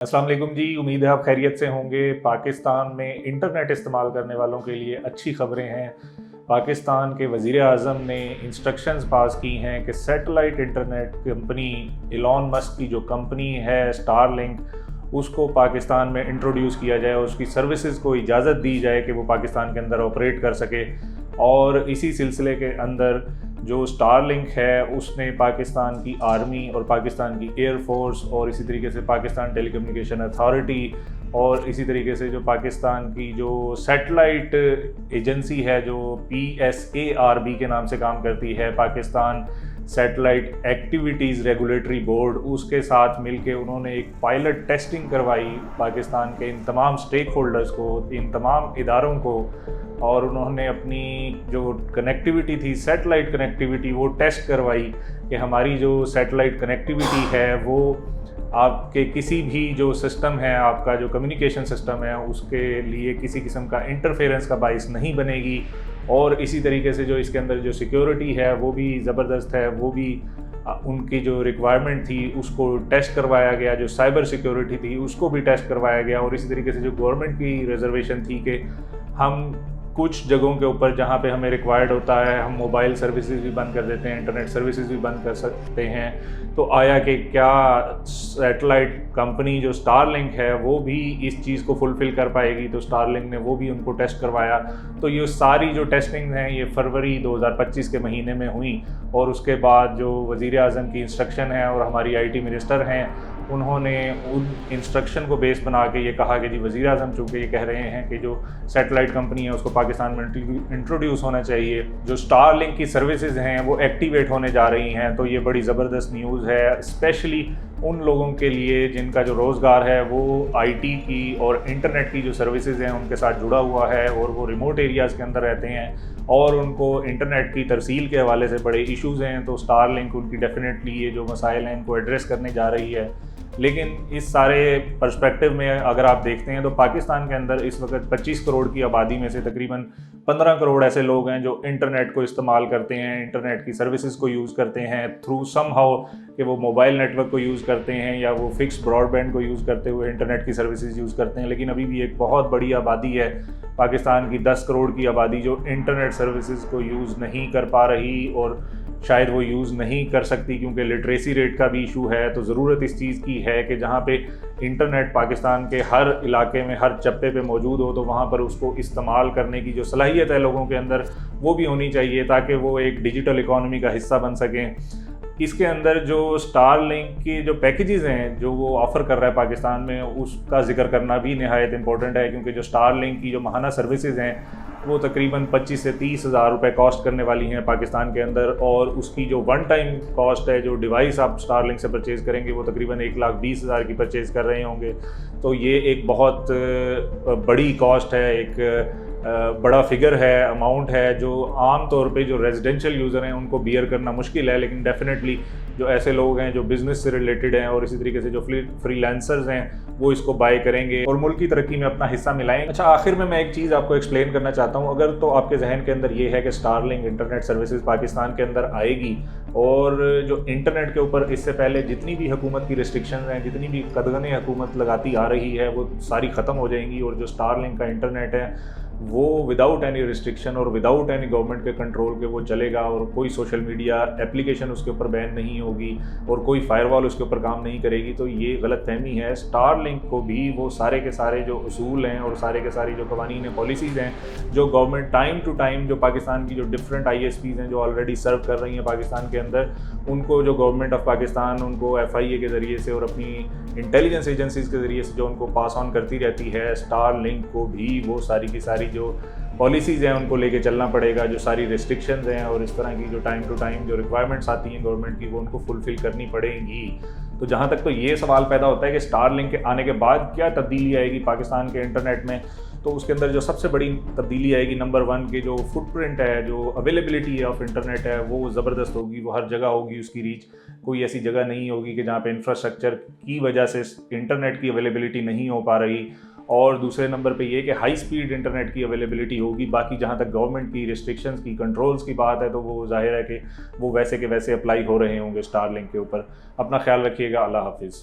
अस्सलाम वालेकुम जी, उम्मीद है आप खैरियत से होंगे। पाकिस्तान में इंटरनेट इस्तेमाल करने वालों के लिए अच्छी ख़बरें हैं। पाकिस्तान के वज़ीर आज़म ने इंस्ट्रक्शंस पास की हैं कि satellite internet company Elon Musk की जो कंपनी है स्टारलिंक, उसको पाकिस्तान में इंट्रोड्यूस किया जाए, उसकी सर्विसेज को इजाज़त दी जाए कि वो पाकिस्तान के अंदर ऑपरेट कर सके। और इसी सिलसिले के अंदर जो स्टारलिंक है उसने पाकिस्तान की आर्मी और पाकिस्तान की एयर फोर्स और इसी तरीके से पाकिस्तान टेलीकम्युनिकेशन अथॉरिटी और इसी तरीके से जो पाकिस्तान की जो सैटेलाइट एजेंसी है जो PSARB के नाम से काम करती है, Pakistan satellite activities regulatory board, उसके साथ मिलके उन्होंने एक पायलट टेस्टिंग करवाई पाकिस्तान के इन तमाम स्टेक होल्डर्स को, इन तमाम इदारों को। और उन्होंने अपनी जो कनेक्टिविटी थी, सैटेलाइट कनेक्टिविटी, वो टेस्ट करवाई कि हमारी जो सैटेलाइट कनेक्टिविटी है वो आपके किसी भी जो सिस्टम है, आपका जो कम्युनिकेशन सिस्टम है, उसके लिए किसी किस्म का इंटरफेरेंस का बाइस नहीं बनेगी। और इसी तरीके से जो इसके अंदर जो सिक्योरिटी है वो भी ज़बरदस्त है, वो भी उनकी जो रिक्वायरमेंट थी उसको टेस्ट करवाया गया, जो साइबर सिक्योरिटी थी उसको भी टेस्ट करवाया गया। और इसी तरीके से जो गवर्नमेंट की रिजर्वेशन थी कि हम कुछ जगहों के ऊपर जहाँ पे हमें रिक्वायर्ड होता है हम मोबाइल सर्विसेज भी बंद कर देते हैं, इंटरनेट सर्विसेज भी बंद कर सकते हैं। तो आया कि क्या सैटेलाइट कंपनी जो स्टारलिंक है वो भी इस चीज़ को फुलफ़िल कर पाएगी? तो स्टारलिंक ने वो भी उनको टेस्ट करवाया। तो ये सारी जो टेस्टिंग हैं ये फरवरी 2025 के महीने में हुई। और उसके बाद जो वज़ीर आज़म की इंस्ट्रक्शन है और हमारी IT मिनिस्टर हैं, उन्होंने उन इंस्ट्रक्शन को बेस बना के ये कहा कि जी वज़ीर आज़म चूँकि ये कह रहे हैं कि जो सैटेलाइट कंपनी है उसको पाकिस्तान में इंट्रोड्यूस होना चाहिए, जो स्टारलिंक की सर्विसेज हैं वो एक्टिवेट होने जा रही हैं, तो ये बड़ी ज़बरदस्त न्यूज़ है, स्पेशली उन लोगों के लिए जिनका जो रोज़गार है वो IT की और इंटरनेट की जो सर्विसेज हैं उनके साथ जुड़ा हुआ है और वो रिमोट एरियाज़ के अंदर रहते हैं और उनको इंटरनेट की तरसील के हवाले से बड़े इश्यूज़ हैं। तो स्टारलिंक उनकी डेफिनेटली ये जो मसाइल हैं इनको एड्रेस करने जा रही है। लेकिन इस सारे पर्सपेक्टिव में अगर आप देखते हैं तो पाकिस्तान के अंदर इस वक्त 25 करोड़ की आबादी में से तकरीबन 15 करोड़ ऐसे लोग हैं जो इंटरनेट को इस्तेमाल करते हैं, इंटरनेट की सर्विसेज को यूज़ करते हैं थ्रू समहाउ, कि वो मोबाइल नेटवर्क को यूज़ करते हैं या वो फिक्स ब्रॉडबैंड को यूज़ करते हुए इंटरनेट की सर्विसेज यूज़ करते हैं। लेकिन अभी भी एक बहुत बड़ी आबादी है पाकिस्तान की, 10 करोड़ की आबादी, जो इंटरनेट सर्विसेज को यूज़ नहीं कर पा रही और शायद वो यूज़ नहीं कर सकती क्योंकि लिटरेसी रेट का भी इशू है। तो ज़रूरत इस चीज़ की है कि जहाँ पे इंटरनेट पाकिस्तान के हर इलाके में, हर चप्पे पे मौजूद हो, तो वहाँ पर उसको इस्तेमाल करने की जो सलाहियत है लोगों के अंदर वो भी होनी चाहिए ताकि वो एक डिजिटल इकॉनमी का हिस्सा बन सकें। इसके अंदर जो स्टारलिंक की जो पैकेजेस हैं जो वो ऑफ़र कर रहा है पाकिस्तान में, उसका जिक्र करना भी नहायत इंपॉर्टेंट है क्योंकि जो स्टारलिंक की जो माहाना सर्विसेज हैं वो तकरीबन 25 से 30 हज़ार रुपये कॉस्ट करने वाली हैं पाकिस्तान के अंदर। और उसकी जो वन टाइम कॉस्ट है, जो डिवाइस आप स्टारलिंक से परचेज़ करेंगे वो तकरीबन 1,20,000 की परचेज़ कर रहे होंगे। तो ये एक बहुत बड़ी कॉस्ट है, एक बड़ा फिगर है, अमाउंट है जो आम तौर पे जो रेजिडेंशियल यूज़र हैं उनको बियर करना मुश्किल है। लेकिन डेफिनेटली जो ऐसे लोग हैं जो बिज़नेस से रिलेटेड हैं और इसी तरीके से जो फ्रीलांसर्स हैं वो इसको बाय करेंगे और मुल्क की तरक्की में अपना हिस्सा मिलाएंगे। अच्छा, आखिर में मैं एक चीज़ आपको एक्सप्लेन करना चाहता हूँ। अगर तो आपके जहन के अंदर ये है कि स्टारलिंक इंटरनेट सर्विसेज पाकिस्तान के अंदर आएगी और जो इंटरनेट के ऊपर इससे पहले जितनी भी हुकूमत की रिस्ट्रिक्शन हैं, जितनी भी कदगने हुकूमत लगाती आ रही है वो सारी ख़त्म हो जाएंगी और जो स्टारलिंक का इंटरनेट है वो विदाउट एनी रिस्ट्रिक्शन और विदाउट एनी गवर्नमेंट के कंट्रोल के वो चलेगा और कोई सोशल मीडिया एप्लीकेशन उसके ऊपर बैन नहीं होगी और कोई फायरवॉल उसके ऊपर काम नहीं करेगी। तो ये गलत फहमी है। स्टारलिंक को भी वो सारे के सारे जो उसूल हैं और सारे के सारी जो कवानीन पॉलिसीज़ हैं जो गवर्नमेंट टाइम टू टाइम, जो पाकिस्तान की जो डिफरेंट ISPs हैं जो ऑलरेडी सर्व कर रही हैं पाकिस्तान के अंदर, उनको जो गवर्नमेंट ऑफ पाकिस्तान उनको FIA के ज़रिए से और अपनी इंटेलिजेंस एजेंसीज़ के ज़रिए से जो उनको पास ऑन करती रहती है, स्टारलिंक को भी वो सारी की सारी जो पॉलिसीज़ हैं उनको लेके चलना पड़ेगा। जो सारी रिस्ट्रिक्शंस हैं और इस तरह की जो टाइम टू टाइम जो रिक्वायरमेंट्स आती हैं गवर्नमेंट की वो उनको फुलफ़िल करनी पड़ेंगी। तो जहाँ तक तो ये सवाल पैदा होता है कि स्टारलिंक के आने के बाद क्या तब्दीली आएगी पाकिस्तान के इंटरनेट में, तो उसके अंदर जो सबसे बड़ी तब्दीली आएगी, नंबर 1 की जो फुटप्रिंट है, जो अवेलेबिलिटी है ऑफ इंटरनेट है वो ज़बरदस्त होगी, वो हर जगह होगी उसकी रीच। कोई ऐसी जगह नहीं होगी कि जहाँ पे इंफ्रास्ट्रक्चर की वजह से इंटरनेट की अवेलेबिलिटी नहीं हो पा रही। और दूसरे नंबर पे ये कि हाई स्पीड इंटरनेट की अवेलेबिलिटी होगी। बाकी जहाँ तक गवर्नमेंट की रिस्ट्रिक्शंस की, कंट्रोल्स की बात है तो वो जाहिर है कि वो वैसे के वैसे अप्लाई हो रहे होंगे स्टारलिंक के ऊपर। अपना ख्याल रखिएगा। अल्लाह हाफिज़।